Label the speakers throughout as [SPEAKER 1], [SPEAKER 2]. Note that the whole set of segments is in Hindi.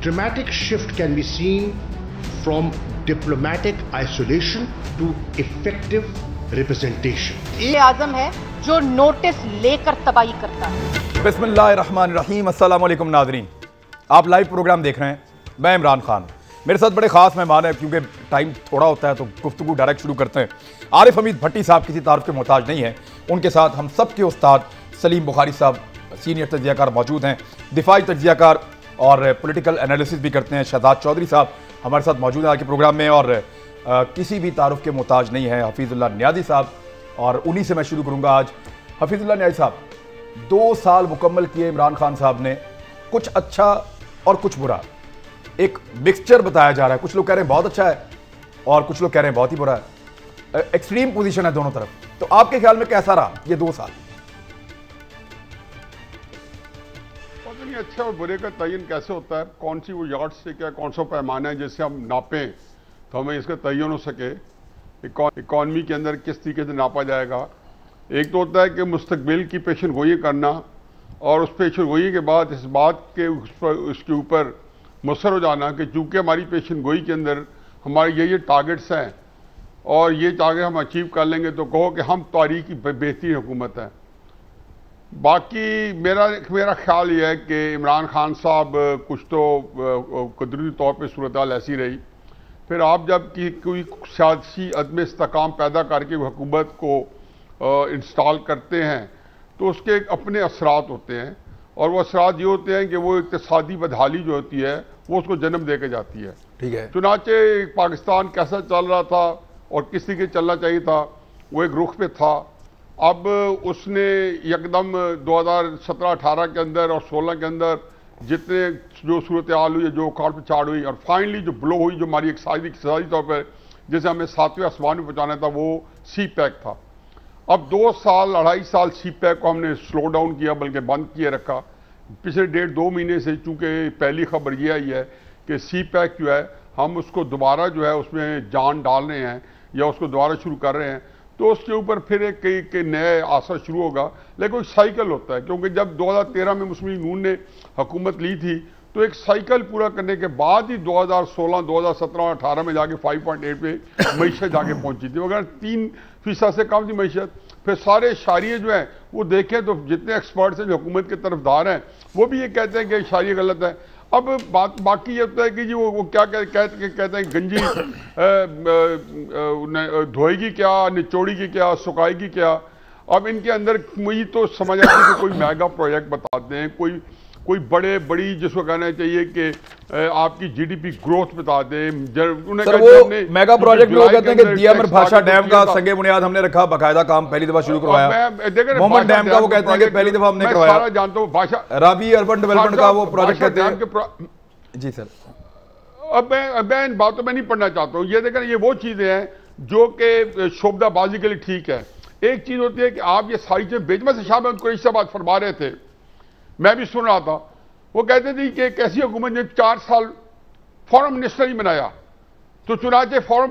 [SPEAKER 1] dramatic shift can be seen from diplomatic isolation to effective representation.
[SPEAKER 2] ये आजम है जो नोटिस लेकर तबाही करता है।
[SPEAKER 3] बिस्मिल्लाहिर्रहमानिर्रहीम। अस्सलाम वालेकुम नाज़रीन, आप लाइव प्रोग्राम देख रहे हैं। मैं इमरान खान, मेरे साथ बड़े ख़ास मेहमान हैं। क्योंकि टाइम थोड़ा होता है तो गुफ्तगू डायरेक्ट शुरू करते हैं। आरिफ हमीद भट्टी साहब किसी तारुफ के मोहताज नहीं है। उनके साथ हम सब के उस्ताद सलीम बुखारी साहब, सीनियर तज्ज़ियाकार मौजूद हैं, दिफाई तज्ज़ियाकार और पॉलिटिकल एनालिसिस भी करते हैं। शहजाद चौधरी साहब हमारे साथ मौजूद हैं आज के प्रोग्राम में। और किसी भी तारुफ के मोहताज नहीं है, हफीज़ुल्लाह नियाज़ी साहब, और उन्हीं से मैं शुरू करूँगा आज। हफीज़ुल्लाह नियाज़ी साहब, 2 साल मुकम्मल किए इमरान खान साहब ने, कुछ अच्छा और कुछ बुरा, एक मिक्सचर बताया जा रहा है। कुछ लोग कह रहे हैं बहुत अच्छा है और कुछ लोग कह रहे हैं बहुत ही बुरा है। एक्सट्रीम पोजीशन है दोनों तरफ। तो आपके ख्याल में कैसा रहा ये 2 साल?
[SPEAKER 4] पता नहीं अच्छा और बुरे का तयन कैसे होता है, कौन सी वो यार्ड स्टिक है, कौन सा पैमाना है जिससे हम नापें तो हमें इसका तयन हो सके। इकॉनमी के अंदर किस तरीके से नापा जाएगा। एक तो होता है कि मुस्तकबिल की पेशन गोई करना, और उस पेशन गोई के बाद इस बात के उसके ऊपर मुसर हो जाना कि चूँकि हमारी पेशन गोई के अंदर हमारे ये टारगेट्स हैं और ये टारगेट हम अचीव कर लेंगे तो कहो कि हम तारीख की बेहतरीन हुकूमत है। बाकी मेरा ख्याल ये है कि इमरान खान साहब कुछ तो कुदरती तौर पर सूरत हाल ऐसी रही, फिर आप जब कि कोई सियासी अदम इस्तेकाम पैदा करके हुकूमत को इंस्टॉल करते हैं तो उसके अपने असरात होते हैं, और वो असरात ये होते हैं कि वो इक़्तिसादी बदहाली जो होती है वो उसको जन्म दे के जाती है।
[SPEAKER 3] ठीक है।
[SPEAKER 4] चुनाचे पाकिस्तान कैसा चल रहा था और किस तरीके चलना चाहिए था, वो एक रुख पे था। अब उसने एकदम 2017-18 के अंदर और 16 के अंदर जितने जो सूरत हाल हुई, जो उखाड़ पिछाड़ हुई, और फाइनली जो ब्लो हुई, जो हमारी इक़्तिसादी तौर पर जैसे हमें 7वें आसमान में पहुँचाना था, वो सी पैक था। अब 2 साल 2.5 साल सी पैक को हमने स्लो डाउन किया, बल्कि बंद किए रखा। पिछले 1.5-2 महीने से चूँकि पहली खबर ये आई है कि सी पैक जो है हम उसको दोबारा जो है उसमें जान डाल रहे हैं या उसको दोबारा शुरू कर रहे हैं, तो उसके ऊपर फिर एक नए आसर शुरू होगा। लेकिन एक साइकिल होता है, क्योंकि जब 2013 में मुस्लिम लीग नून ने हुकूमत ली थी तो एक साइकिल पूरा करने के बाद ही 2016, 2017 और 18 में जाके 5.8 पे मीशत जाके पहुंची थी। अगर 3% से कम थी मीशत। फिर सारे इशारिये जो हैं वो देखें तो जितने एक्सपर्ट्स हैं जो हुकूमत के तरफदार हैं वो भी ये कहते हैं कि इशारिये गलत है। अब बाकी ये होता है कि जी वो क्या कहते हैं गंजी धोएगी क्या, निचोड़ेगी क्या, सुखाएगी क्या। अब इनके अंदर मुझे तो समझ आती है कि कोई मेगा प्रोजेक्ट बताते हैं, कोई बड़ी जिसको कहना चाहिए कि आपकी जीडीपी ग्रोथ बता दें। उन्हें
[SPEAKER 3] सर वो मेगा प्रोजेक्ट लोग कहते हैं कि दियामर भाषा डैम का संगे बुनियाद हमने रखा, बाकायदा काम पहली दफा शुरू करवाया। मोहम्मद डैम का वो कहते हैं कि पहली दफा हमने करवाया।
[SPEAKER 4] मैं जानता हूँ भाषा
[SPEAKER 3] राबी अर्बन डेवलपमेंट का वो प्रोजेक्ट कहते हैं। जी सर।
[SPEAKER 4] अब मैं इन बातों में नहीं पढ़ना चाहता हूँ। ये देखें, ये वो चीजें हैं जो कि शोभदाबाजी के लिए ठीक है। एक चीज होती है कि आप ये सारी चीजें बेजमा से शाह कुरैशी साहब फरमा रहे थे, मैं भी सुन रहा था। वो कहते थे कि एक ऐसी हुकूमत ने 4 साल फॉरेन मिनिस्टर ही बनाया तो चुनाचे फॉरेन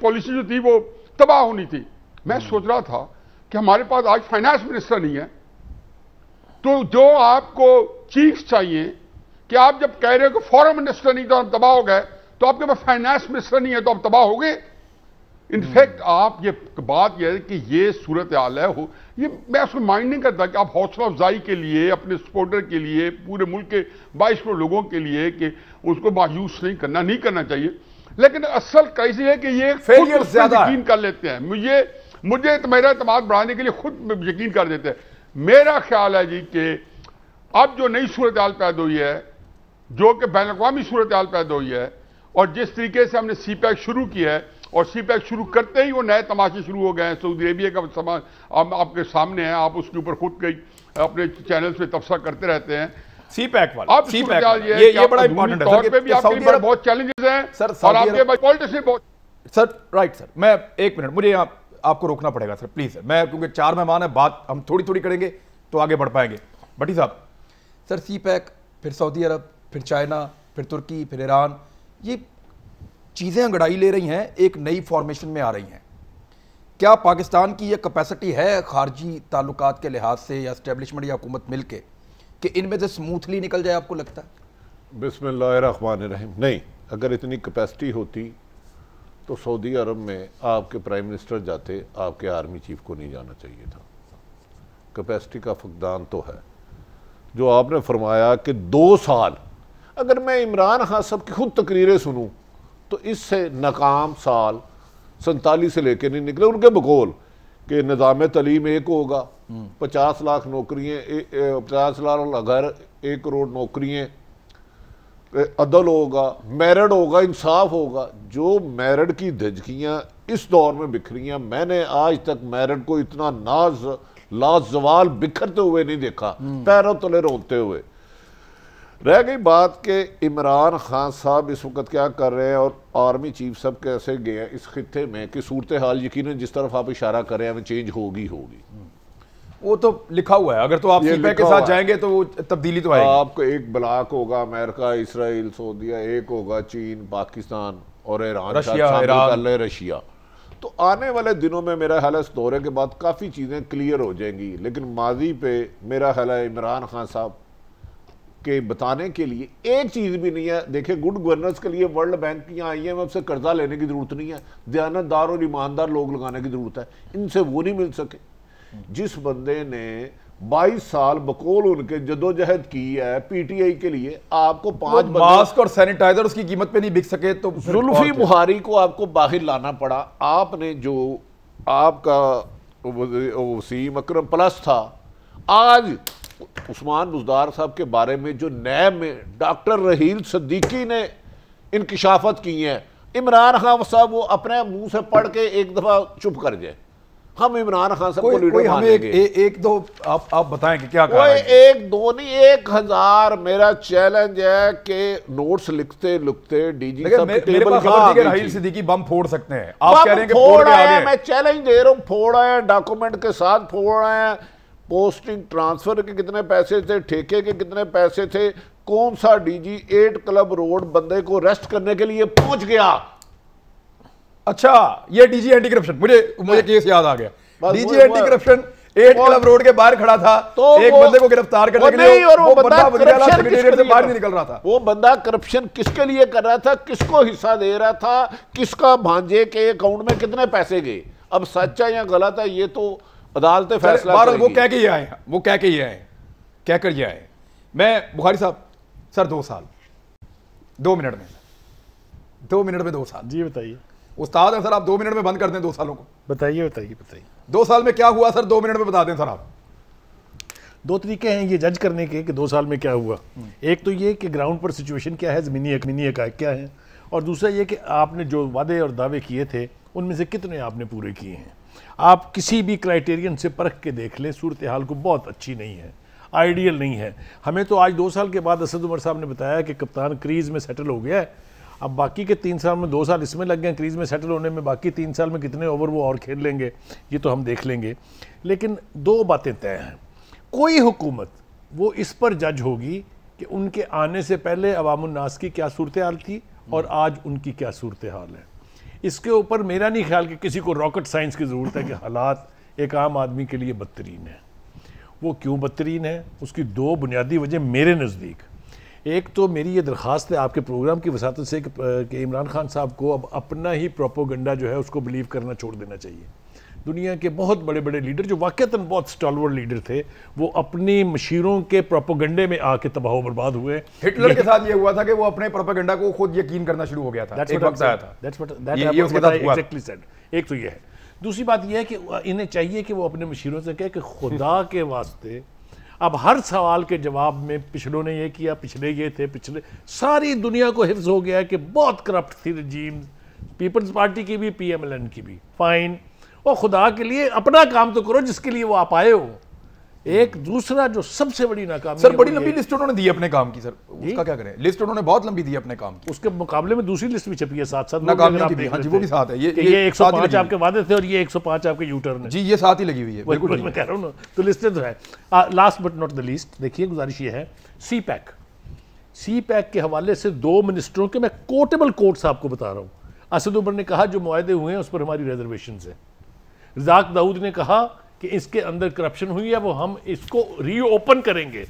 [SPEAKER 4] पॉलिसी जो थी वो तबाह होनी थी। मैं सोच रहा था कि हमारे पास आज फाइनेंस मिनिस्टर नहीं है, तो जो आपको चीफ चाहिए कि आप जब कह रहे हो कि फॉरेन मिनिस्टर नहीं तो हम तबाह हो गए, तो आपके पास फाइनेंस मिनिस्टर नहीं है तो आप तबाह हो गए। इनफैक्ट आप ये बात यह है कि ये सूरत हाल है, ये मैं उसको माइंड नहीं करता कि आप हौसला अफजाई के लिए, अपने सपोर्टर के लिए, पूरे मुल्क के 22 करोड़ लोगों के लिए कि उसको मायूस नहीं करना चाहिए। लेकिन असल कैसी है कि ये
[SPEAKER 3] फेलियर ज्यादा
[SPEAKER 4] यकीन कर लेते हैं। मुझे तो मेरा एतमाद बढ़ाने के लिए खुद यकीन कर देते हैं। मेरा ख्याल है जी कि अब जो नई सूरत हाल पैदा हुई है, जो कि बैन अवी सूरत हाल पैदा हुई है, और जिस तरीके से हमने सी पैक शुरू किया है, और सी पैक शुरू करते ही वो नए तमाशे शुरू हो गए हैं। सऊदी अरेबिया का समा आपके सामने है, आप उसके ऊपर खुद कई अपने चैनल्स पे तबसरा करते रहते हैं।
[SPEAKER 3] सी पैक वाला,
[SPEAKER 4] अब
[SPEAKER 3] सी पैक ये बड़ा इंपॉर्टेंट है
[SPEAKER 4] तौर पे भी आपके लिए बहुत चैलेंजेस हैं
[SPEAKER 3] सर,
[SPEAKER 4] और आपके पास पॉलिटिशियन बहुत।
[SPEAKER 3] सर राइट सर, मैं 1 मिनट, मुझे आपको रोकना पड़ेगा सर प्लीज सर। मैं क्योंकि 4 मेहमान है, बात हम थोड़ी करेंगे तो आगे बढ़ पाएंगे। भट्टी साहब, सर सी पैक, फिर सऊदी अरब, फिर चाइना, फिर तुर्की, फिर ईरान, ये चीज़ें अंगड़ाई ले रही हैं, एक नई फॉर्मेशन में आ रही हैं। क्या पाकिस्तान की ये कैपेसिटी है खारजी ताल्लुकात के लिहाज से या एस्टेब्लिशमेंट या हुकूमत मिल के कि इनमें से स्मूथली निकल जाए? आपको लगता है
[SPEAKER 5] बिस्मिल्लाहिर्रहमानिर्रहीम। नहीं, अगर इतनी कैपेसिटी होती तो सऊदी अरब में आपके प्राइम मिनिस्टर जाते, आपके आर्मी चीफ को नहीं जाना चाहिए था। कैपेसिटी का फकदान तो है। जो आपने फरमाया कि 2 साल, अगर मैं इमरान खान साहब की खुद तकरीरें सुनूं तो इससे नाकाम साल 47 से लेकर नहीं निकले उनके बकौल कि निज़ाम तलीम एक होगा, 50 लाख नौकरियाँ, 50 लाख घर, 1 करोड़ नौकरियाँ, अदल होगा, मेरिट होगा, इंसाफ होगा। जो मेरिट की धजकियाँ इस दौर में बिखरियाँ, मैंने आज तक मेरिट को इतना लाजवाल बिखरते हुए नहीं देखा, पैरों तले रोते हुए। रह गई बात कि इमरान खान साहब इस वक्त क्या कर रहे हैं और आर्मी चीफ सब कैसे गए हैं इस खित्ते में कि सूरत हाल यकीनन जिस तरफ आप इशारा कर रहे हैं चेंज होगी।
[SPEAKER 3] वो तो लिखा हुआ है, अगर तो आप सीपैक के साथ जाएंगे तो वो तब्दीली तो आएगी।
[SPEAKER 5] आपको एक ब्लॉक होगा अमेरिका, इसराइल, सऊदीया, एक होगा चीन, पाकिस्तान और ईरान, रशिया। तो आने वाले दिनों में मेरा ख्याल है इस दौरे के बाद काफ़ी चीज़ें क्लियर हो जाएंगी। लेकिन माजी पे मेरा ख्याल है इमरान खान साहब के बताने के लिए एक चीज़ भी नहीं है। देखिए, गुड गवर्नेंस के लिए वर्ल्ड बैंक या IMF से कर्जा लेने की ज़रूरत नहीं है, दयानतदार और ईमानदार लोग लगाने की ज़रूरत है। इनसे वो नहीं मिल सके। जिस बंदे ने 22 साल बकौल उनके जदोजहद की है PTI के लिए, आपको 5
[SPEAKER 3] मास्क और सैनिटाइजर उसकी कीमत पे नहीं बिक सके तो
[SPEAKER 5] जुल्फी बुहारी को आपको बाहर लाना पड़ा। आपने जो आपका वसीम अकरम प्लस था, आज उस्मान बुज़दार साहब के बारे में जो नैब में डॉक्टर रहील सिद्दीकी ने इंकिशाफत की हैं, इमरान खान साहब वो अपने मुंह से पढ़ के एक दफा चुप कर जाए। हम इमरान खान साहब को लीडर मानेंगे।
[SPEAKER 3] एक दो आप बताएं कि क्या
[SPEAKER 5] कोई एक दो नहीं 1000 मेरा चैलेंज है कि नोट्स लिखते लिखते DG साहब के टेबल
[SPEAKER 3] पर राहील सिद्दीकी बम फोड़ सकते हैं। आप कह रहे हैं कि फोड़ के आगे
[SPEAKER 5] मैं चैलेंज दे रहा हूं, फोड़ आए डॉक्यूमेंट के साथ, फोड़ आए पोस्टिंग ट्रांसफर के कितने पैसे थे, ठेके के कितने पैसे थे, कौन सा DG 8 क्लब रोड बंदे को अरेस्ट करने के लिए पहुंच गया।
[SPEAKER 3] अच्छा, ये DG एंटी करप्शन, मुझे केस याद आ गया। DG anti corruption 8 club road के बाहर खड़ा था, तो एक बंदे को गिरफ्तार करने के लिए, और वो बंदा सेक्रेटेरिएट से बाहर नहीं निकल रहा था।
[SPEAKER 5] वो बंदा करप्शन किसके लिए कर रहा था, किसको हिस्सा दे रहा था, किसका भांजे के अकाउंट में कितने पैसे गए। अब सच्चा या गलत है ये तो अदालत फैसला करेगी।
[SPEAKER 3] वो कह के ये आए, कह कर ये आए। मैं बुखारी साहब सर 2 साल 2 मिनट में 2 साल।
[SPEAKER 6] जी बताइए।
[SPEAKER 3] उस्ताद हैं सर, आप 2 मिनट में बंद कर दें 2 सालों को।
[SPEAKER 6] बताइए
[SPEAKER 3] 2 साल में क्या हुआ सर, 2 मिनट में बता दें सर आप।
[SPEAKER 6] 2 तरीके हैं ये जज करने के कि 2 साल में क्या हुआ। एक तो ये कि ग्राउंड पर सिचुएशन क्या है, ज़मीनी हक़ाइक़ क्या है, और दूसरा ये कि आपने जो वादे और दावे किए थे उनमें से कितने आपने पूरे किए हैं। आप किसी भी क्राइटेरियन से परख के देख लें, सूरत हाल को बहुत अच्छी नहीं है, आइडियल नहीं है। हमें तो आज 2 साल के बाद असद उमर साहब ने बताया कि कप्तान क्रीज में सेटल हो गया है। अब बाकी के 3 साल में 2 साल इसमें लग गए क्रीज में सेटल होने में, बाकी 3 साल में कितने ओवर वो और खेल लेंगे ये तो हम देख लेंगे। लेकिन 2 बातें तय हैं, कोई हुकूमत वो इस पर जज होगी कि उनके आने से पहले अवामुन्नास की क्या सूरत हाल थी और आज उनकी क्या सूरत हाल है। इसके ऊपर मेरा नहीं ख्याल कि किसी को रॉकेट साइंस की ज़रूरत है कि हालात एक आम आदमी के लिए बदतरीन है। वो क्यों बदतरीन है, उसकी 2 बुनियादी वजह मेरे नज़दीक। एक तो मेरी ये दरख्वास्त है आपके प्रोग्राम की वसातत से कि इमरान खान साहब को अब अपना ही प्रोपोगंडा जो है उसको बिलीव करना छोड़ देना चाहिए। दुनिया के बहुत बड़े बड़े लीडर जो वाकईतन बहुत स्टॉलवर्ड लीडर थे, वो अपनी मशीरों के प्रोपोगंडे में आके तबाह बर्बाद हुए।
[SPEAKER 3] हिटलर के साथ ये हुआ था कि वो अपने प्रोपोगंडा को खुद यकीन करना शुरू हो गया था। एक वक्त आया था।
[SPEAKER 6] एक तो ये है। दूसरी बात यह है कि इन्हें चाहिए कि वो अपने मशीरों से कहे कि खुदा के वास्ते अब हर सवाल के जवाब में पिछलों ने ये किया, पिछले ये थे, पिछले सारी दुनिया को हिफ्ज हो गया है कि बहुत करप्ट थी रजीम, पीपल्स पार्टी की भी, PMLN की भी। फाइन, और खुदा के लिए अपना काम तो करो जिसके लिए वो आप आए हो। एक दूसरा जो सबसे बड़ी नाकामी
[SPEAKER 3] सर, बड़ी लंबी लिस्ट उन्होंने दी अपने काम की सर, उसका क्या करें। लिस्ट उन्होंने बहुत लंबी दी अपने काम की,
[SPEAKER 6] उसके मुकाबले में दूसरी लिस्ट भी छपी है साथ साथ
[SPEAKER 3] नाकामियों की भी। हाँ जी, वो भी साथ है।
[SPEAKER 6] ये 105 आपके वादे थे और ये 105 आपके यूटर्न है
[SPEAKER 3] जी, ये साथ ही लगी हुई है।
[SPEAKER 6] बिल्कुल मैं कह रहा हूँ ना, तो लिस्टेड तो है। Last but not the least, देखिए गुजारिश ये है, CPEC के हवाले से 2 मिनिस्टरों के मैं कोटेबल कोट्स आपको बता रहा हूँ। असद उमर ने कहा जो मुआहदे हुए हैं उस पर हमारी रिजर्वेशन है। रज़ाक दाऊद ने कहा कि इसके अंदर करप्शन हुई है, वो हम इसको रीओपन करेंगे।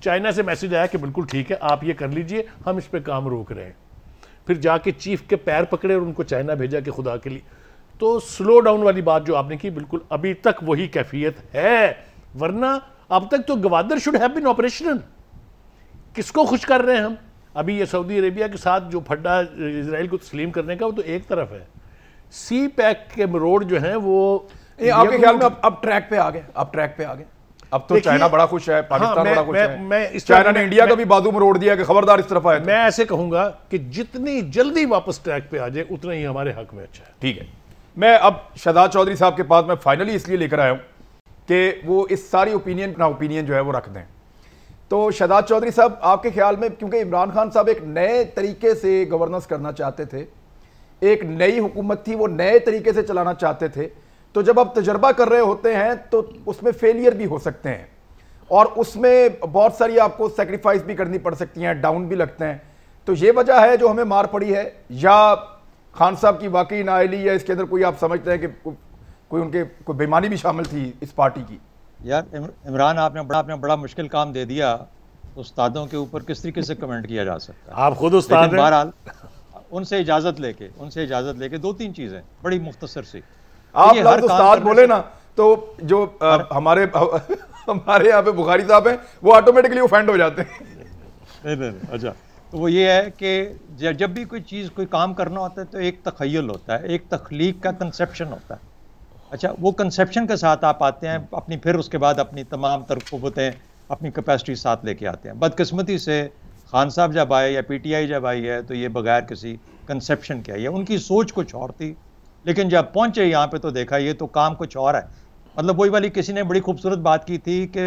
[SPEAKER 6] चाइना से मैसेज आया कि बिल्कुल ठीक है, आप ये कर लीजिए, हम इस पे काम रोक रहे हैं। फिर जाके चीफ के पैर पकड़े और उनको चाइना भेजा कि खुदा के लिए। तो स्लो डाउन वाली बात जो आपने की, बिल्कुल अभी तक वही कैफियत है, वरना अब तक तो Gwadar should have been operational. किसको खुश कर रहे हैं हम? अभी ये सऊदी अरेबिया के साथ जो फड्डा इजराइल को तस्लीम करने का, वो तो एक तरफ है। सी पैक के रोड जो है वो
[SPEAKER 3] आपके ख्याल में अब ट्रैक पे आ गए? अब ट्रैक पे आ गए? अब तो चाइना बड़ा खुश है, पाकिस्तान बड़ा खुश है, चाइना ने इंडिया का भी बाजू में रोड दिया कि खबरदार इस तरफ आए।
[SPEAKER 6] मैं ऐसे कहूंगा कि जितनी जल्दी वापस ट्रैक पे आ जाए उतना ही हमारे हक में अच्छा है।
[SPEAKER 3] ठीक है, मैं अब शहजाद चौधरी साहब के पास मैं फाइनली इसलिए लेकर आया हूं कि वो इस सारी ओपिनियन जो है वो रख दें। तो शहजाद चौधरी साहब, आपके ख्याल में, क्योंकि इमरान खान साहब एक नए तरीके से गवर्नेंस करना चाहते थे, एक नई हुकूमत थी, वो नए तरीके से चलाना चाहते थे, तो जब आप तजर्बा कर रहे होते हैं तो उसमें फेलियर भी हो सकते हैं और उसमें बहुत सारी आपको सेक्रीफाइस भी करनी पड़ सकती हैं, डाउन भी लगते हैं। तो ये वजह है जो हमें मार पड़ी है, या खान साहब की वाकई नाअहली, या इसके अंदर कोई आप समझते हैं कि कोई उनके कोई बेईमानी भी शामिल थी इस पार्टी की?
[SPEAKER 7] यार इमरान, आपने बड़ा मुश्किल काम दे दिया। उस्तादों के ऊपर किस तरीके से कमेंट किया जा सकता है?
[SPEAKER 6] आप खुद उस्ताद हैं।
[SPEAKER 7] बहरहाल उनसे इजाजत लेके दो तीन चीजें बड़ी मुख्तसर सी।
[SPEAKER 3] आप लफ्ज़ उस्ताद बोले ना तो जो हमारे यहाँ पे बुखारी साहब हैं वो ऑटोमेटिकली ऑफेंड हो जाते हैं।
[SPEAKER 7] नहीं, अच्छा, तो वो ये है कि जब भी कोई काम करना होता है तो एक तखय्युल होता है, एक तख्लीक का कंसेप्शन होता है। अच्छा, वो कंसेप्शन के साथ आप आते हैं अपनी, फिर उसके बाद अपनी तमाम तरक़ुव्वतें, अपनी कैपेसिटी साथ लेके आते हैं। बदकिस्मती से खान साहब जब आए या पीटीआई जब आई है तो ये बगैर किसी कंसेप्शन के आई है। उनकी सोच कुछ और थी, लेकिन जब पहुंचे यहाँ पे तो देखा ये तो काम कुछ और है। मतलब वही वाली, किसी ने बड़ी खूबसूरत बात की थी कि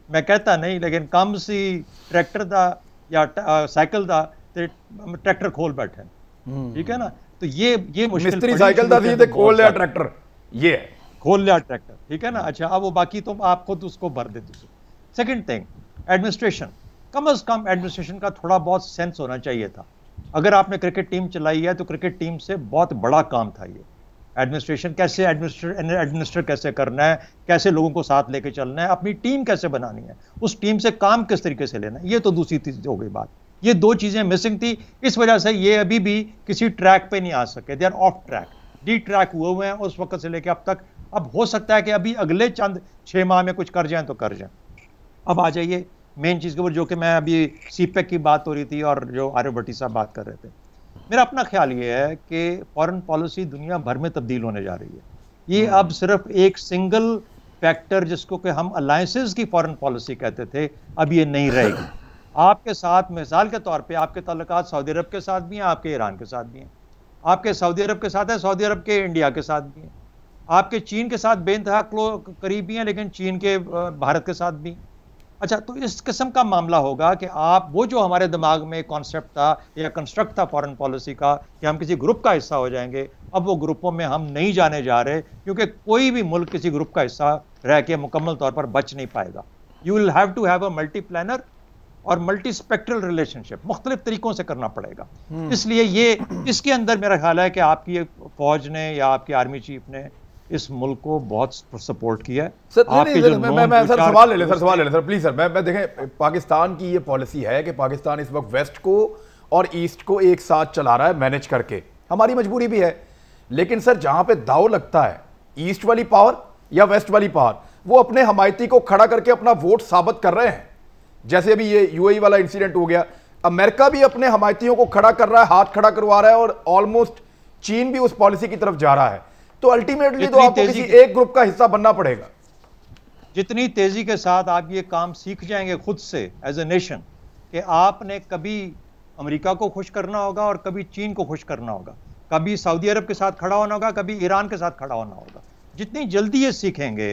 [SPEAKER 7] मैं कहता नहीं, लेकिन कम सी ट्रैक्टर था या साइकिल था तो ट्रैक्टर खोल बैठे, ठीक है ना। तो ये
[SPEAKER 3] मिस्त्री साइकिल था, ये खोल लिया ट्रैक्टर, ये
[SPEAKER 7] खोल लिया ट्रैक्टर, ठीक है ना। अच्छा, अब वो बाकी तुम आप खुद उसको भर देते। सेकंड थिंग, एडमिनिस्ट्रेशन, कम से कम एडमिनिस्ट्रेशन का थोड़ा बहुत सेंस होना चाहिए था। अगर आपने क्रिकेट टीम चलाई है तो क्रिकेट टीम से बहुत बड़ा काम था ये। एडमिनिस्ट्रेशन कैसे एडमिनिस्ट्रेट कैसे करना है, कैसे लोगों को साथ लेके चलना है, अपनी टीम कैसे बनानी है, उस टीम से काम किस तरीके से लेना है, ये तो दूसरी चीज हो गई बात। ये दो चीजें मिसिंग थी, इस वजह से ये अभी भी किसी ट्रैक पे नहीं आ सके। They are off track, detrack हुए हैं उस वक्त से लेके अब तक। अब हो सकता है कि अभी अगले चंद 6 माह में कुछ कर जाएं तो कर जाएं। अब आ जाइए मेन चीज के ऊपर, जो कि मैं अभी सीपेक की बात हो रही थी और जो आर्य भट्टी साहब बात कर रहे थे। मेरा अपना ख्याल ये है कि फॉरेन पॉलिसी दुनिया भर में तब्दील होने जा रही है। ये अब सिर्फ एक सिंगल फैक्टर जिसको कि हम अलायंसेस की फॉरेन पॉलिसी कहते थे, अब ये नहीं रहेगी। आपके साथ मिसाल के तौर पे आपके ताल्लुकात सऊदी अरब के साथ भी हैं, आपके ईरान के साथ भी हैं, आपके सऊदी अरब के साथ है, सऊदी अरब के इंडिया के साथ भी हैं, आपके चीन के साथ बेइंतहा करीब भी हैं, लेकिन चीन के भारत के साथ भी। अच्छा, तो इस किस्म का मामला होगा कि आप वो जो हमारे दिमाग में कॉन्सेप्ट था या कंस्ट्रक्ट था फॉरेन पॉलिसी का कि हम किसी ग्रुप का हिस्सा हो जाएंगे, अब वो ग्रुपों में हम नहीं जाने जा रहे, क्योंकि कोई भी मुल्क किसी ग्रुप का हिस्सा रह के मुकम्मल तौर पर बच नहीं पाएगा। You will have to have a multi planar और मल्टी स्पेक्ट्रल रिलेशनशिप, मुख्तलिफ तरीकों से करना पड़ेगा। इसलिए ये इसके अंदर मेरा ख्याल है कि आपकी फौज ने या आपकी आर्मी चीफ ने इस मुल्क को बहुत सपोर्ट किया है।
[SPEAKER 3] सर सवाल ले लें सर प्लीज सर। मैं देखें, पाकिस्तान की ये पॉलिसी है कि पाकिस्तान इस वक्त वेस्ट को और ईस्ट को एक साथ चला रहा है, मैनेज करके, हमारी मजबूरी भी है। लेकिन सर जहां पे दाव लगता है ईस्ट वाली पावर या वेस्ट वाली पावर, वो अपने हमायती को खड़ा करके अपना वोट साबित कर रहे हैं। जैसे अभी ये यूएई वाला इंसिडेंट हो गया, अमेरिका भी अपने हमायतियों को खड़ा कर रहा है, हाथ खड़ा करवा रहा है, और ऑलमोस्ट चीन भी उस पॉलिसी की तरफ जा रहा है। तो अल्टीमेटली तो आपको किसी एक ग्रुप का हिस्सा बनना पड़ेगा।
[SPEAKER 7] जितनी तेजी के साथ आप ये काम सीख जाएंगे खुद से एज ए नेशन, कि आपने कभी अमेरिका को खुश करना होगा और कभी चीन को खुश करना होगा, कभी सऊदी अरब के साथ खड़ा होना होगा, कभी ईरान के साथ खड़ा होना होगा। जितनी जल्दी ये सीखेंगे,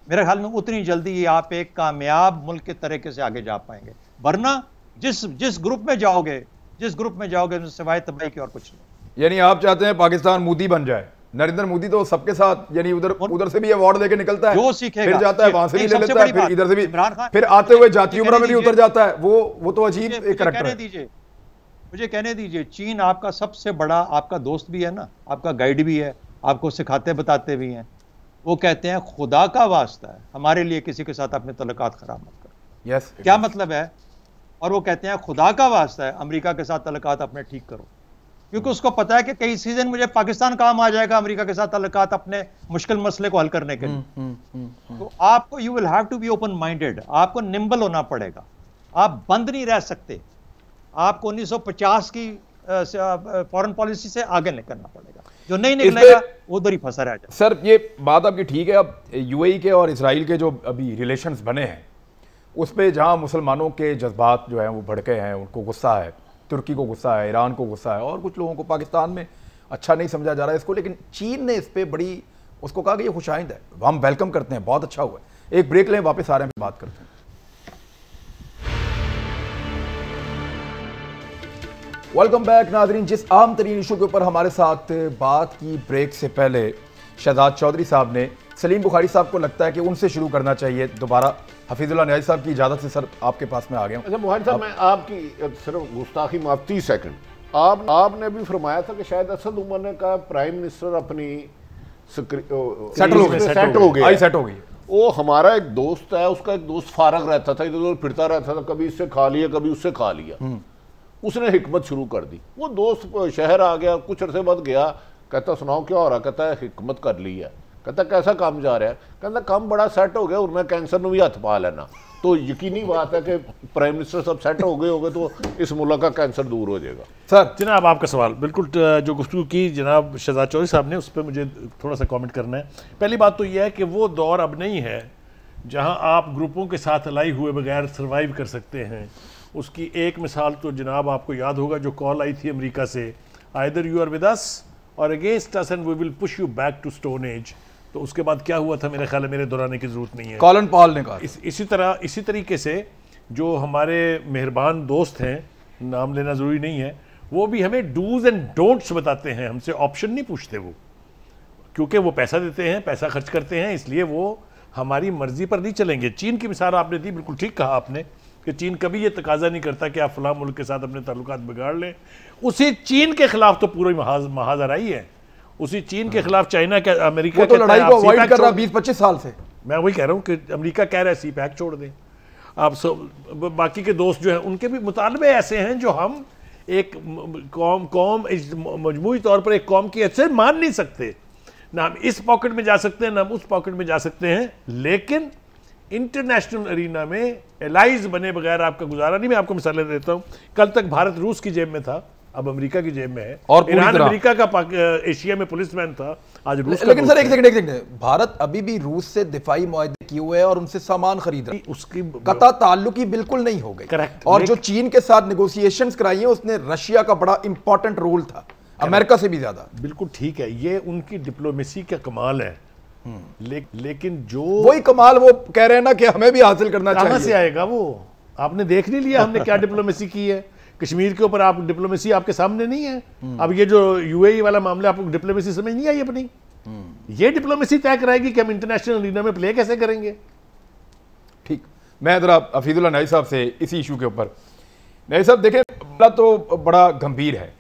[SPEAKER 7] मेरे ख्याल में उतनी जल्दी ये आप एक कामयाब मुल्क के तरीके से आगे जा पाएंगे। वरना जिस ग्रुप में जाओगे सिवाय तबाही की और कुछ नहीं।
[SPEAKER 3] यानी आप चाहते हैं पाकिस्तान मोदी बन जाए? नरेंद्र मोदी तो सबके साथ, यानी उधर से भी अवार्ड देके निकलता है,
[SPEAKER 7] जो सीखेगा
[SPEAKER 3] फिर जाता है वहां से भी ले लेता है, फिर इधर से भी, फिर आते हुए जाति उम्र में भी उतर जाता है। वो तो अजीब एक करैक्टर है।
[SPEAKER 7] मुझे कहने दीजिए, चीन आपका सबसे बड़ा आपका दोस्त भी है ना, आपका गाइड भी है, आपको सिखाते बताते भी हैं। वो कहते हैं खुदा का वास्ता है हमारे लिए किसी के साथ अपने तल्लुकात खराब मत करो।
[SPEAKER 3] यस
[SPEAKER 7] क्या मतलब है? और वो कहते हैं खुदा का वास्ता है अमेरिका के साथ तल्लुकात अपने ठीक करो, क्योंकि उसको पता है कि कई सीजन मुझे पाकिस्तान काम आ जाएगा अमेरिका के साथ तल्लुकात अपने मुश्किल मसले को हल करने के लिए। तो आपको you will have to be open minded, आपको निम्बल होना पड़ेगा, आप बंद नहीं रह सकते, आपको 1950 की फॉरेन पॉलिसी से आगे निकलना पड़ेगा, जो नहीं निकलेगा उधर ही फंसा रह जाए।
[SPEAKER 3] सर ये बात आपकी ठीक है। अब यूएई के और इसराइल के जो अभी रिलेशंस बने हैं उस पर जहाँ मुसलमानों के जज्बात जो हैं वो भड़के हैं, उनको गुस्सा है, तुर्की को गुस्सा है, ईरान को गुस्सा है, और कुछ लोगों को पाकिस्तान में अच्छा नहीं समझा जा रहा है इसको, लेकिन चीन ने इस पर बड़ी उसको कहा कि ये खुशाइंद है, हम वेलकम करते हैं, बहुत अच्छा हुआ है। एक ब्रेक लें, वापस आ रहे हैं, बात करते हैं। वेलकम बैक नाजरीन। जिस अहम तरीन इशू के ऊपर हमारे साथ बात की ब्रेक से पहले शहजाद चौधरी साहब ने, सलीम बुखारी साहब को लगता है कि उनसे शुरू करना चाहिए दोबारा। हफीजुल्लाह न्याजी साहब की इजाज़त से सर आपके पास में आ गया हूं।
[SPEAKER 5] अच्छा बुखारी साहब, मैं आपकी सिर्फ गुस्ताखी माफ 30 सेकंड, आपने भी फरमाया था कि शायद असद उमर ने कहा प्राइम मिनिस्टर अपनी सेट
[SPEAKER 3] हो गई।
[SPEAKER 5] वो हमारा एक दोस्त है, उसका एक दोस्त फारग रहता था, इधर उधर फिरता रहता था, कभी इससे खा लिया कभी उससे खा लिया, उसने हिकमत शुरू कर दी। वो दोस्त शहर आ गया, कुछ अरसे बाद गया, कहता सुनाओ क्या हो रहा, कहता है हिकमत कर ली है, कहता कैसा काम जा रहा है, कहता काम बड़ा सेट हो गया और मैं कैंसर में भी हथ पा लेना। तो यकीनी बात है कि प्राइम मिनिस्टर सब सेट हो गए होंगे तो इस मुल्क का कैंसर दूर हो जाएगा।
[SPEAKER 6] सर जनाब आपका सवाल बिल्कुल जो गुफ्तगू की जनाब शहजाद चौधरी साहब ने, उस पर मुझे थोड़ा सा कमेंट करना है। पहली बात तो यह है कि वो दौर अब नहीं है जहां आप ग्रुपों के साथ अलाई हुए बगैर सर्वाइव कर सकते हैं। उसकी एक मिसाल तो जनाब आपको याद होगा जो कॉल आई थी अमेरिका से, either you are with us or against us and we will push you back to stone age. तो उसके बाद क्या हुआ था मेरे ख्याल है मेरे दोहराने की जरूरत नहीं है।
[SPEAKER 3] कॉलन पॉल ने कहा
[SPEAKER 6] इसी तरीके से जो हमारे मेहरबान दोस्त हैं, नाम लेना ज़रूरी नहीं है, वो भी हमें डूज एंड डोंट्स बताते हैं, हमसे ऑप्शन नहीं पूछते वो, क्योंकि वो पैसा देते हैं, पैसा खर्च करते हैं, इसलिए वो हमारी मर्जी पर नहीं चलेंगे। चीन की मिसाल आपने दी, बिल्कुल ठीक कहा आपने कि चीन कभी ये तकाजा नहीं करता कि आप फलां मुल्क के साथ अपने ताल्लुकात बिगाड़ लें। उसी चीन के खिलाफ तो पूरी महाजर आई है, उसी चीन के खिलाफ चाइना के अमेरिका
[SPEAKER 3] तो लड़ाई को अवॉइड कर रहा 20-25 साल से।
[SPEAKER 6] मैं वही कह रहा हूँ कि अमेरिका कह रहा है सी पैक छोड़ दें। आप सब बाकी के दोस्त जो हैं उनके भी मुतालबे ऐसे हैं जो हम एक कौम मजमूई तौर पर एक कौम की अच्छे मान नहीं सकते। ना हम इस पॉकेट में जा सकते हैं ना हम उस पॉकेट में जा सकते हैं, लेकिन इंटरनेशनल अरीना में एलाइज बने बगैर आपका गुजारा नहीं। मैं आपको मिसालें देता हूँ, कल तक भारत रूस की जेब में था, अब अमेरिका की जेब में है, और ईरान अमेरिका का एशिया में पुलिसमैन था, आज रूस।
[SPEAKER 3] लेकिन सर एक सेकंड, भारत अभी भी रूस से दिफाई मुआहदे किए हुए है और उनसे सामान खरीद रहा है, उसकी कता ताल्लुकी बिल्कुल नहीं हो गई।
[SPEAKER 6] करेक्ट।
[SPEAKER 3] और जो चीन के साथ नेगोशिएशंस कराई हैं उसने रशिया का बड़ा इंपॉर्टेंट रोल था, अमेरिका से भी ज्यादा।
[SPEAKER 6] बिल्कुल ठीक है, ये उनकी डिप्लोमेसी का कमाल है। लेकिन जो
[SPEAKER 3] वही कमाल वो कह रहे हैं ना कि हमें भी हासिल करना चाहिए,
[SPEAKER 6] कहां से आएगा वो? आपने देख नहीं लिया हमने क्या डिप्लोमेसी की है कश्मीर के ऊपर? आप डिप्लोमेसी आपके सामने नहीं है। अब ये जो यूएई वाला मामला, आपको डिप्लोमेसी समझ नहीं आई अपनी? ये डिप्लोमेसी तय कराएगी कि हम इंटरनेशनल अरीना में प्ले कैसे करेंगे।
[SPEAKER 3] ठीक, मैं जरा हफीजुल्लाह न्याजी साहब से इसी इशू के ऊपर, न्याजी साहब देखें मामला तो बड़ा गंभीर है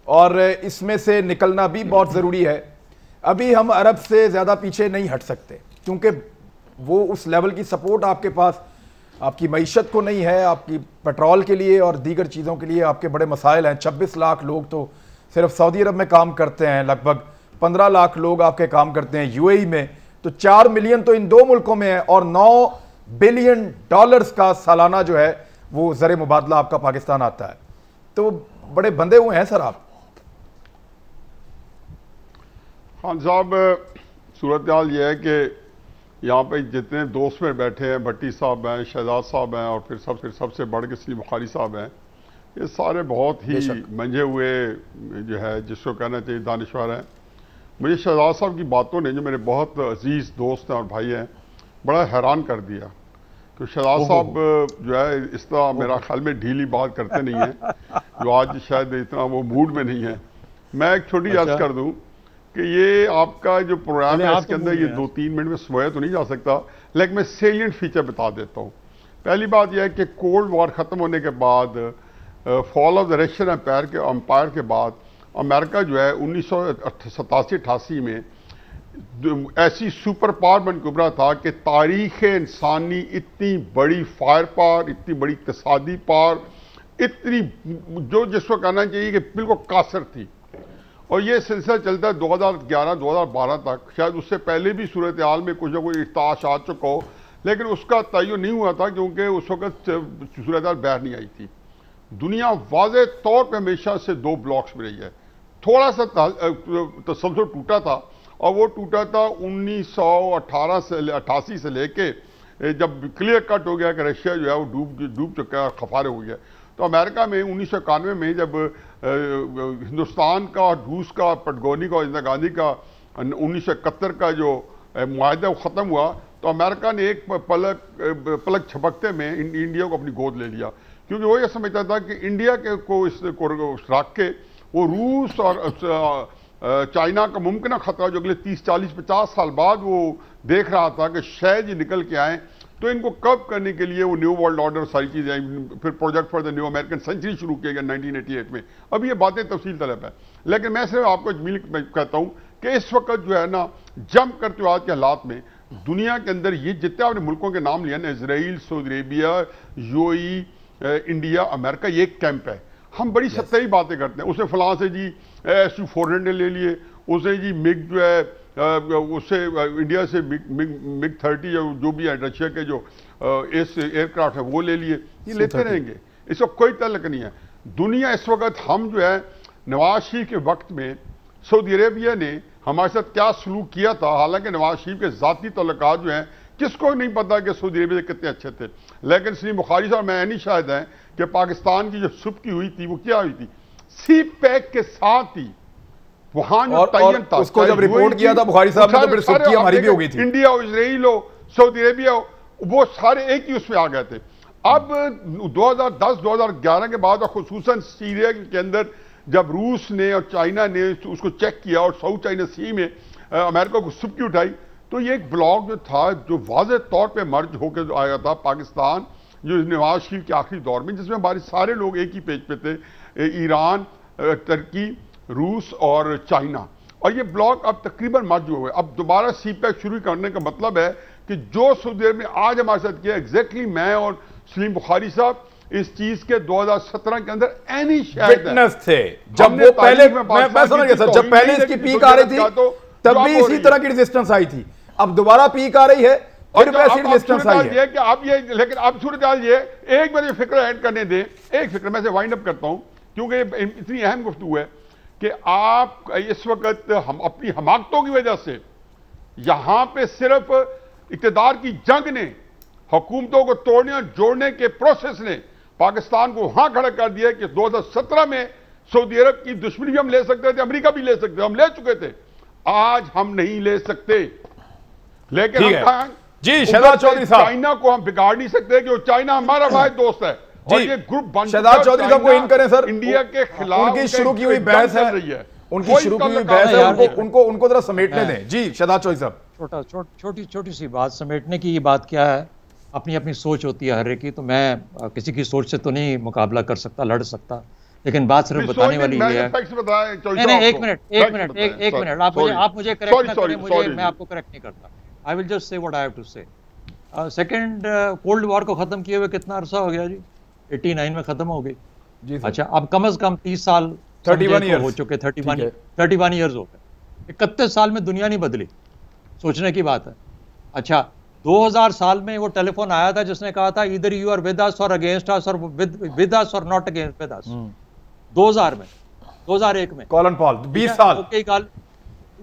[SPEAKER 3] और इसमें से निकलना भी बहुत ज़रूरी है। अभी हम अरब से ज़्यादा पीछे नहीं हट सकते क्योंकि वो उस लेवल की सपोर्ट आपके पास आपकी मईशत को नहीं है, आपकी पेट्रोल के लिए और दीगर चीज़ों के लिए आपके बड़े मसाइल हैं। 26 लाख लोग तो सिर्फ सऊदी अरब में काम करते हैं, लगभग 15 लाख लोग आपके काम करते हैं यूएई में, तो 4 मिलियन तो इन दो मुल्कों में है और $9 बिलियन का सालाना जो है वो ज़र मुबादला आपका पाकिस्तान आता है। तो बड़े बंधे हुए हैं सर आप।
[SPEAKER 4] खान साहब, सूरत हाल ये है कि यहाँ पे जितने दोस्त में बैठे हैं, भट्टी साहब हैं, शहजाद साहब हैं और फिर सबसे बढ़ के सलीम बुखारी साहब हैं, ये सारे बहुत ही मंझे हुए जो है जिसको कहना चाहिए दानिश्वर हैं। मुझे शहजाद साहब की बातों ने, जो मेरे बहुत अजीज़ दोस्त हैं और भाई हैं, बड़ा हैरान कर दिया कि शहजाद साहब जो है इस तरह मेरा ख्याल में ढीली बात करते नहीं हैं, जो आज शायद इतना वो मूड में नहीं है। मैं एक छोटी अर्ज कर दूँ कि ये आपका जो प्रोग्राम है इसके अंदर ये 2-3 मिनट में सोया तो नहीं जा सकता, लेकिन मैं सेलिएंट फीचर बता देता हूँ। पहली बात यह है कि कोल्ड वॉर ख़त्म होने के बाद, fall of the Russian empire के बाद अमेरिका जो है 1987-88 में ऐसी सुपर पावर बन के उभरा था कि तारीख इंसानी इतनी बड़ी फायर पावर, इतनी बड़ी इक्तिसादी पावर, इतनी जो जिसको कहना चाहिए कि बिल्कुल कासर थी। और ये सिलसिला चलता है 2011-2012 तक। शायद उससे पहले भी सूरत हाल में कुछ ना कुछ इर्ताश आ चुका हो, लेकिन उसका तयन नहीं हुआ था क्योंकि उस वक्त सूरत हाल बाहर नहीं आई थी। दुनिया वाज़े तौर पर हमेशा से दो ब्लॉक्स में रही है। थोड़ा सा तसलसल टूटा था, और वो टूटा था 1988 से लेके जब क्लियर कट हो गया कि रशिया जो है वो डूब चुका है, खफारे हो गया। तो अमेरिका में 1991 में जब हिंदुस्तान का और रूस का, पटगोनी का और इंदिरा गांधी का 1971 का जो मुआहदा ख़त्म हुआ, तो अमेरिका ने एक पलक झपकते में इंडिया को अपनी गोद ले लिया, क्योंकि वो ये समझता था कि इंडिया के को रख के वो रूस और चाइना का मुमकिन खतरा जो अगले 30, 40, 50 साल बाद वो देख रहा था कि शायद ये निकल के आए, तो इनको कब करने के लिए वो न्यू वर्ल्ड ऑर्डर सारी चीज़ें आई। फिर project for the new American century शुरू किया गया 1988 में। अब ये बातें तफसील तलब है, लेकिन मैं सिर्फ आपको कहता हूँ कि इस वक्त जो है ना, जंप करते हुए आज के हालात में दुनिया के अंदर ये जितने आपने मुल्कों के नाम लिया ना, Israel, Saudi Arabia, UAE, India, America, ये एक कैंप है। हम बड़ी सतही बातें करते हैं, उसे फलां से जी SU-400 ले लिए, उसे जी मिग जो है उससे इंडिया से मिग 30 या जो भी है रशिया के जो एयरक्राफ्ट है वो ले लिए, ये लेते रहेंगे, इसका कोई तल्लुक नहीं है। दुनिया इस वक्त हम जो है नवाज शरीफ के वक्त में सऊदी अरेबिया ने हमारे साथ क्या सलूक किया था, हालांकि नवाज शरीफ के ज़ाती तल्लुकात जो हैं किसको नहीं पता कि सऊदी अरेबिया कितने अच्छे थे, लेकिन सलीम बुखारी साहब मैं नहीं शायद हैं कि पाकिस्तान की जो सुबकी हुई थी वो क्या हुई थी, सी पैक के साथ ही वहां जो तयन था,
[SPEAKER 3] उसको जब रिपोर्ट किया था बुखारी साहब ने तो फिर सुबकी हमारी भी हो गई थी।
[SPEAKER 4] इंडिया हो, इसराइल हो, सऊदी अरेबिया हो, वो सारे एक ही उसमें आ गए थे। अब 2010-2011 के बाद, और खुसूसन सीरिया के अंदर जब रूस ने और चाइना ने उसको चेक किया और साउथ चाइना सी में अमेरिका को सुबकी उठाई, तो ये एक ब्लॉक जो था जो वाज़े तौर पे मर्ज होकर आया था पाकिस्तान जो नवाज शरीफ के आखिरी दौर में, जिसमें हमारे सारे लोग एक ही पेज पे थे, ईरान, तुर्की, रूस और चाइना, और ये ब्लॉक अब तकरीबन मर्ज हुए। अब दोबारा CPEC शुरू करने का मतलब है कि जो सऊदी अरब ने आज हमारे साथ किया, एग्जैक्टली मैं और सलीम बुखारी साहब इस चीज के 2017 के अंदर एनी
[SPEAKER 3] विटनेस थे, जब वो पहले मैं समझ गया सर, जब पहले इसकी पीक आ रही थी तब भी इसी तरह की रेजिस्टेंस आई थी, अब दोबारा पीक आ रही है, फिर वैसी रेजिस्टेंस आई है
[SPEAKER 4] कि अब ये, लेकिन अब सूरत हाल ये एक बार फिक्र ऐड करने दें, एक फिक्र मैं से वाइंड अप करता हूं क्योंकि इतनी अहम गुफ्तगू है कि आप इस वक्त हम अपनी हमाकतों की वजह से यहां पे सिर्फ इक़्तिदार की जंग ने, हुकूमतों को तोड़ने और जोड़ने के प्रोसेस ने पाकिस्तान को वहां खड़ा कर दिया कि 2017 में सऊदी अरब की दुश्मनी भी हम ले सकते थे, अमेरिका भी ले सकते थे, हम ले चुके थे, आज हम नहीं ले सकते। लेकिन हम
[SPEAKER 3] जी शहजाद चौधरी साहब,
[SPEAKER 4] चाइना को हम बिगाड़ नहीं सकते कि चाइना हमारा भाई दोस्त है, और ये ग्रुप बन
[SPEAKER 3] शहजाद चौधरी साहब को इन करें सर,
[SPEAKER 4] इंडिया के खिलाफ
[SPEAKER 3] उनकी शुरू की हुई बहस है, उनकी शुरू की हुई बहस है, उनको जरा समेटने दें। जी शहजाद चौधरी साहब,
[SPEAKER 7] छोटी सी बात समेटने की, ये बात क्या है, अपनी अपनी सोच होती है हर एक की, तो मैं किसी की सोच से तो नहीं मुकाबला कर सकता, लड़ सकता, लेकिन बात सिर्फ बताने वाली ये है। नहीं, एक मिनट, आप मुझे करेक्ट ना करें, मैं आपको करेक्ट नहीं करता। I will just say what I have to say. Second cold war को खत्म किए हुए कितना अरसा हो गया जी? 89 में खत्म हो गई जी। अच्छा, अब कम से कम 30 साल
[SPEAKER 3] 31 ईयर्स
[SPEAKER 7] हो चुके, 31 ईयर्स हो गए, 31 साल में दुनिया नहीं बदली, सोचने की बात है। अच्छा, 2000 साल में वो टेलीफोन आया था जिसने कहा था इधर you are with us or against अस, और विद अस और नॉट अगेंस्ट विद अस। 2000 में, 2001 में
[SPEAKER 3] कॉलन पॉल, 20 साल,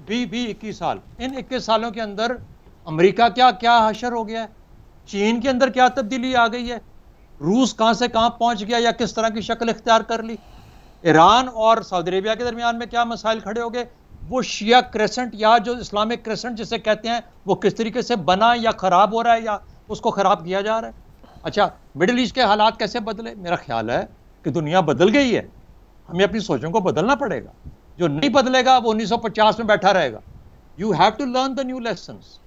[SPEAKER 7] 21 साल, इन 21 सालों के अंदर अमेरिका क्या हशर हो गया है, चीन के अंदर क्या तब्दीली आ गई है, रूस कहां से कहां पहुंच गया या किस तरह की शक्ल इख्तियार कर ली, ईरान और सऊदी अरेबिया के दरमियान में क्या मसाइल खड़े हो गए, वो शिया क्रेसेंट या जो इस्लामिक क्रेसेंट जिसे कहते हैं वो किस तरीके से बना या खराब हो रहा है या उसको खराब किया जा रहा है। अच्छा, मिडिल ईस्ट के हालात कैसे बदले? मेरा ख्याल है कि दुनिया बदल गई है, हमें अपनी सोचों को बदलना पड़ेगा, जो नहीं बदलेगा वो 1950 में बैठा रहेगा। You have to learn the new lessons,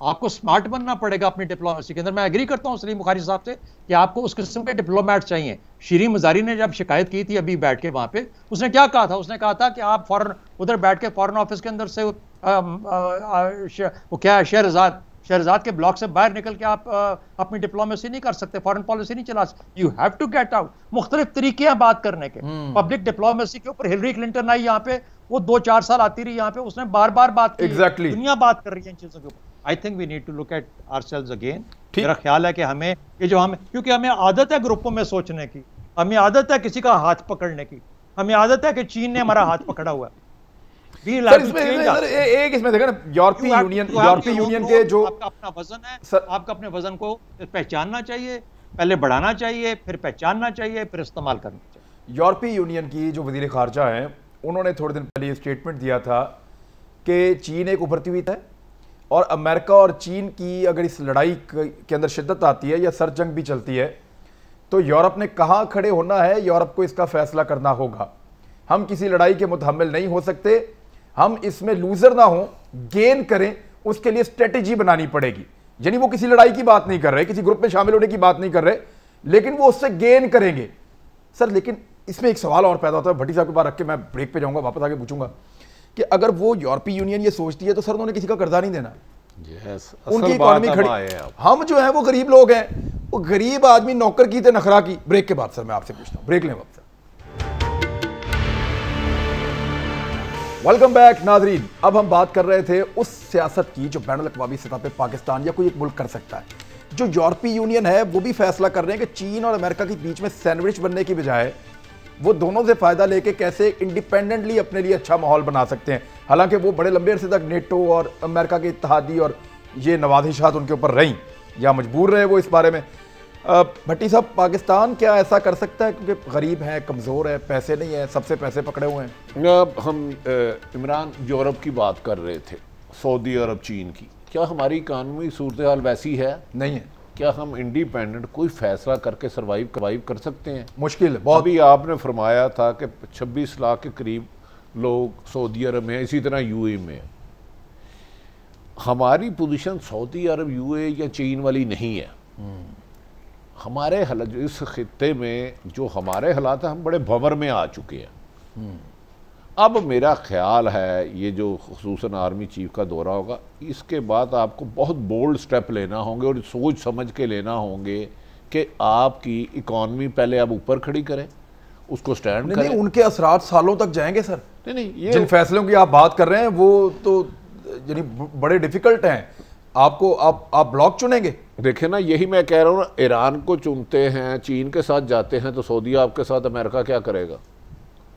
[SPEAKER 7] आपको स्मार्ट बनना पड़ेगा अपनी डिप्लोमेसी के अंदर। मैं एग्री करता हूं सलीम बुखारी साहब से कि आपको उस किस्म के डिप्लोमेट चाहिए। शीरीन मजारी ने जब शिकायत की थी अभी बैठ के वहां पे, उसने क्या कहा था? उसने कहा था कि आप फॉरेन उधर बैठ के फॉरेन ऑफिस के अंदर से वो क्या है, शहरजाद के ब्लॉक से बाहर निकल के आप अपनी डिप्लोमेसी नहीं कर सकते, फॉरेन पॉलिसी नहीं चला सकते। You have to get out. मुख्तलिफ तरीके हैं बात करने के। पब्लिक डिप्लोमेसी के ऊपर हिलरी क्लिंटन आई यहाँ पे, वो 2-4 साल आती रही यहाँ पे, उसने बार बार बात की।
[SPEAKER 3] Exactly.
[SPEAKER 7] दुनिया बात कर रही है इन चीजों के ऊपर। I think we need to look at ourselves again. मेरा ख्याल है कि हमें ये जो हमें, क्योंकि हमें आदत है ग्रुपों में सोचने की, हमें आदत है किसी का हाथ पकड़ने की, हमें आदत है कि चीन ने हमारा हाथ पकड़ा हुआ है।
[SPEAKER 3] सर एक इसमें देखा ना, यूरोपीय यूनियन के जो
[SPEAKER 7] आपका अपना वजन है, आपका अपने वजन को पहचानना चाहिए, पहले बढ़ाना चाहिए, फिर पहचानना चाहिए, फिर इस्तेमाल करना चाहिए।
[SPEAKER 3] यूरोपीय यूनियन की जो वजीर खारजा हैं, उन्होंने थोड़े दिन पहले स्टेटमेंट दिया था कि चीन एक उभरती हुई है और अमेरिका और चीन की अगर इस लड़ाई के अंदर शिद्दत आती है या सर जंग भी चलती है तो यूरोप ने कहाँ खड़े होना है, यूरोप को इसका फैसला करना होगा। हम किसी लड़ाई के मुतहम्मिल नहीं हो सकते, हम इसमें लूजर ना हो, गेन करें, उसके लिए स्ट्रेटेजी बनानी पड़ेगी। यानी वो किसी लड़ाई की बात नहीं कर रहे, किसी ग्रुप में शामिल होने की बात नहीं कर रहे, लेकिन वो उससे गेन करेंगे। सर लेकिन इसमें एक सवाल और पैदा होता है, भट्टी साहब के पास रख के मैं ब्रेक पे जाऊंगा, वापस आके पूछूंगा कि अगर वो यूरोपीय यूनियन ये सोचती है तो सर उन्होंने किसी का कर्जा नहीं देना। उनकी इकोनॉमी खड़ी, हम जो है वो गरीब लोग हैं, वो गरीब आदमी नौकर की थे नखरा की। ब्रेक के बाद सर मैं आपसे पूछता हूँ, ब्रेक लें वापस। वेलकम बैक नाजरीन। अब हम बात कर रहे थे उस सियासत की जो बैनुल अक़वामी सतह पे पाकिस्तान या कोई एक मुल्क कर सकता है। जो यूरोपीय यूनियन है वो भी फैसला कर रहे हैं कि चीन और अमेरिका के बीच में सैंडविच बनने की बजाय वो दोनों से फायदा लेके कैसे इंडिपेंडेंटली अपने लिए अच्छा माहौल बना सकते हैं। हालांकि वो बड़े लंबे अरसे तक नेटो और अमेरिका के इत्तेहादी और ये नवाजिशात उनके ऊपर रहीं या मजबूर रहे वो इस बारे में। भट्टी साहब, पाकिस्तान क्या ऐसा कर सकता है क्योंकि गरीब है, कमज़ोर है, पैसे नहीं है, सबसे पैसे पकड़े हुए हैं?
[SPEAKER 5] अब हम इमरान यूरोप की बात कर रहे थे, सऊदी अरब, चीन की। क्या हमारी इकानमी सूरत हाल वैसी है?
[SPEAKER 3] नहीं है।
[SPEAKER 5] क्या हम इंडिपेंडेंट कोई फैसला करके सर्वाइव कर सकते हैं?
[SPEAKER 3] मुश्किल है बहुत।
[SPEAKER 5] अभी आपने फरमाया था कि 26 लाख के करीब लोग सऊदी अरब में हैं, इसी तरह यूए में। हमारी पोजीशन सऊदी अरब, यूए या चीन वाली नहीं है। हमारे हालात इस खित्ते में जो हमारे हालात हैं, हम बड़े भंवर में आ चुके हैं। अब मेरा ख्याल है ये जो खुसूसन आर्मी चीफ का दौरा होगा, इसके बाद आपको बहुत बोल्ड स्टेप लेना होंगे और सोच समझ के लेना होंगे कि आपकी इकॉनमी पहले आप ऊपर खड़ी करें, उसको स्टैंड करें।
[SPEAKER 3] नहीं, उनके असरात सालों तक जाएंगे सर।
[SPEAKER 5] नहीं, ये
[SPEAKER 3] जिन फैसलों की आप बात कर रहे हैं वो तो यानी बड़े डिफिकल्ट हैं। आपको आप ब्लॉक चुनेंगे?
[SPEAKER 5] देखें ना, यही मैं कह रहा हूँ ना, ईरान को चुनते हैं, चीन के साथ जाते हैं तो सऊदी आपके साथ अमेरिका क्या करेगा?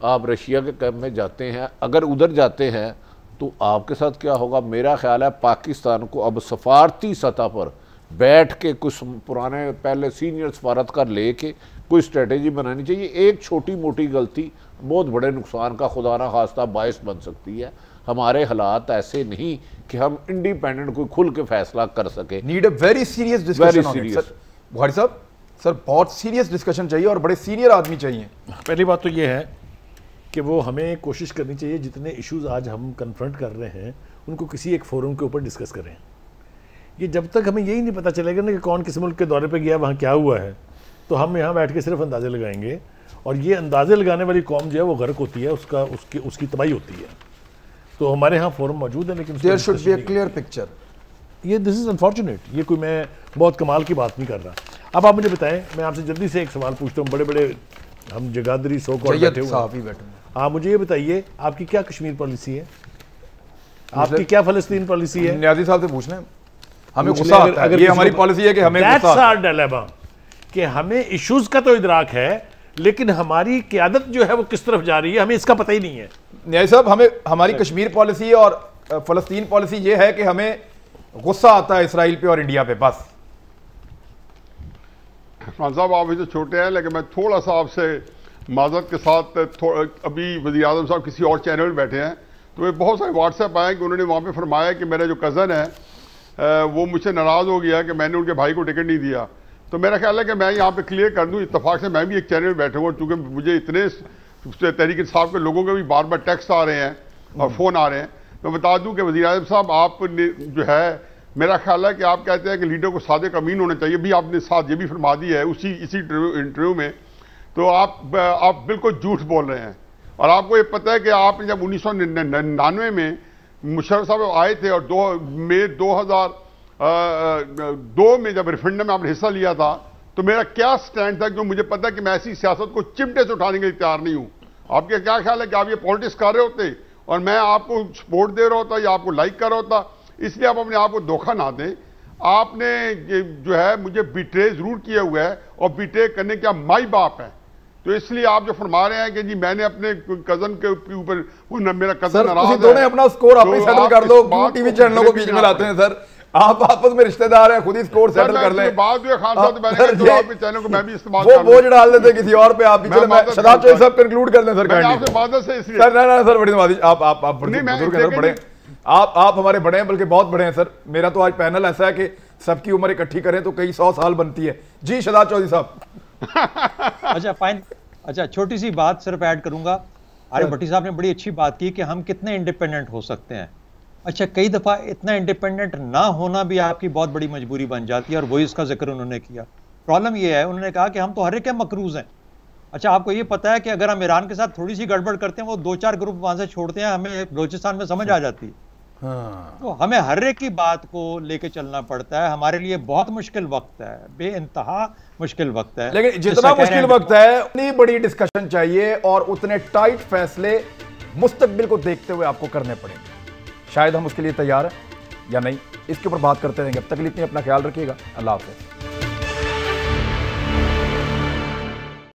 [SPEAKER 5] आप रशिया के कैंप में जाते हैं, अगर उधर जाते हैं तो आपके साथ क्या होगा? मेरा ख्याल है पाकिस्तान को अब सफारती सतह पर बैठ के कुछ पुराने पहले सीनियर सफारतकार लेके कोई स्ट्रेटेजी बनानी चाहिए। एक छोटी मोटी गलती बहुत बड़े नुकसान का खुदा ना खास्ता बायस बन सकती है। हमारे हालात ऐसे नहीं कि हम इंडिपेंडेंट कोई खुल के फैसला कर सके।
[SPEAKER 3] Need a very serious discussion. Bukhari साहब, सर बहुत सीरियस डिस्कशन चाहिए और बड़े सीनियर आदमी चाहिए।
[SPEAKER 6] पहली बात तो ये है कि वो हमें कोशिश करनी चाहिए जितने इश्यूज आज हम कन्फ्रंट कर रहे हैं उनको किसी एक फोरम के ऊपर डिस्कस करें। ये जब तक हमें यही नहीं पता चलेगा ना कि कौन किस मुल्क के दौरे पे गया, वहाँ क्या हुआ है, तो हम यहाँ बैठ के सिर्फ अंदाजे लगाएंगे और ये अंदाजे लगाने वाली कौम जो है वो गर्क होती है, उसकी तबाही होती है। तो हमारे यहाँ फोरम मौजूद है, लेकिन
[SPEAKER 3] there should be a clear picture.
[SPEAKER 6] ये दिस इज़ अनफॉर्चुनेट। ये कोई मैं बहुत कमाल की बात नहीं कर रहा। अब आप मुझे बताएं, मैं आपसे जल्दी से एक सवाल पूछता हूँ। बड़े बड़े हम जगादरी सो कॉल बैठे हुए हैं, आप मुझे ये बताइए आपकी क्या कश्मीर पॉलिसी है, आपकी क्या फलस्तीन पॉलिसी है?
[SPEAKER 3] न्याजी साहब से पूछना है, हमें गुस्सा आता है। ये हमारी पॉलिसी है कि हमें गुस्सा आता है।
[SPEAKER 6] डिलेमा कि हमें इश्यूज का तो इदराक है, लेकिन हमारी क़यादत जो है वो किस तरफ जा रही है हमें इसका पता ही नहीं है।
[SPEAKER 3] न्याजी साहब, हमें हमारी कश्मीर पॉलिसी और फलस्तीन पॉलिसी ये है कि हमें गुस्सा आता है इसराइल पे और इंडिया पे, बस।
[SPEAKER 4] खान साहब, आप इसे छोटे हैं, लेकिन मैं थोड़ा सा आपसे माजरत के साथ अभी वज़ीर आज़म साहब किसी और चैनल में बैठे हैं, तो वे बहुत सारे व्हाट्सएप आए कि उन्होंने वहाँ पे फरमाया कि मेरा जो कज़न है वो मुझसे नाराज़ हो गया कि मैंने उनके भाई को टिकट नहीं दिया। तो मेरा ख्याल है कि मैं यहाँ पे क्लियर कर दूँ, इत्तफाक से मैं भी एक चैनल में बैठा हूँ, क्योंकि मुझे इतने तहरीक इंसाफ के लोगों के भी बार बार टेक्स्ट आ रहे हैं और फ़ोन आ रहे हैं। मैं बता दूँ कि वज़ीर आज़म साहब, आपने जो है, मेरा ख्याल है कि आप कहते हैं कि लीडर को सादिक अमीन होना चाहिए, भी आपने साथ ये भी फरमा दी है इसी इंटरव्यू में, तो आप बिल्कुल झूठ बोल रहे हैं। और आपको ये पता है कि आपने जब 1999 में मुशर्रफ साहब आए थे और 2002 में जब रेफरेंडम में आपने हिस्सा लिया था तो मेरा क्या स्टैंड था, क्योंकि मुझे पता है कि मैं ऐसी सियासत को चिमटे से उठाने के लिए तैयार नहीं हूं। आपके क्या ख्याल है कि आप ये पॉलिटिक्स कर रहे होते और मैं आपको सपोर्ट दे रहा होता या आपको लाइक कर रहा होता? इसलिए आप अपने आप को धोखा ना दें। आपने जो है मुझे बिट्रे जरूर किया हुआ है और बिट्रे करने का माई बाप है, तो इसलिए आप जो फरमा रहे हैं कि जी मैंने अपने कजन के ऊपर, मेरा कजन नाराज है,
[SPEAKER 3] अपना स्कोर आप ही सेटल कर लो, क्यों टीवी चैनलों को बीच में लाते हैं सर? आप आपस में रिश्तेदार हैं, खुद ही स्कोर सेटल कर लें।
[SPEAKER 4] बात हुई खान साहब, मैंने कहा जो आपके चैनल को मैं भी इस्तेमाल
[SPEAKER 3] वो बोझ डाल देते किसी और पे, आप भी चले। शहजाद चौधरी साहब कंक्लूड कर लें सर।
[SPEAKER 4] आपसे बात से इसलिए
[SPEAKER 3] सर ना सर बड़ी नवाजी, आप बुजुर्ग हैं सर, बड़े आप हमारे बड़े हैं, बल्कि बहुत बड़े हैं सर। मेरा तो आज पैनल ऐसा है कि सबकी उम्र इकट्ठी करें तो कई 100 साल बनती है। जी शहजाद चौधरी साहब।
[SPEAKER 7] अच्छा फाइन, अच्छा छोटी सी बात सिर्फ ऐड करूंगा। आरिफ भट्टी साहब ने बड़ी अच्छी बात की कि हम कितने इंडिपेंडेंट हो सकते हैं। अच्छा कई दफा इतना इंडिपेंडेंट ना होना भी आपकी बहुत बड़ी मजबूरी बन जाती है, और वही उसका जिक्र उन्होंने किया। प्रॉब्लम यह है, उन्होंने कहा कि हम तो हर एक के मकरूज हैं। अच्छा आपको ये पता है कि अगर हम ईरान के साथ थोड़ी सी गड़बड़ करते हैं, वो 2-4 ग्रुप वहां से छोड़ते हैं, हमें बलोचिस्तान में समझ आ जाती है। तो हमें हर एक की बात को लेके चलना पड़ता है। हमारे लिए बहुत मुश्किल वक्त है, बेइंतहा मुश्किल वक्त है।
[SPEAKER 3] लेकिन जितना मुश्किल वक्त है उतनी बड़ी डिस्कशन चाहिए और उतने टाइट फैसले मुस्तकबिल को देखते हुए आपको करने पड़ेंगे। शायद हम उसके लिए तैयार हैं या नहीं, इसके ऊपर बात करते रहेंगे। अब तक के लिए अपना ख्याल रखिएगा। अल्लाह हाफ़िज़।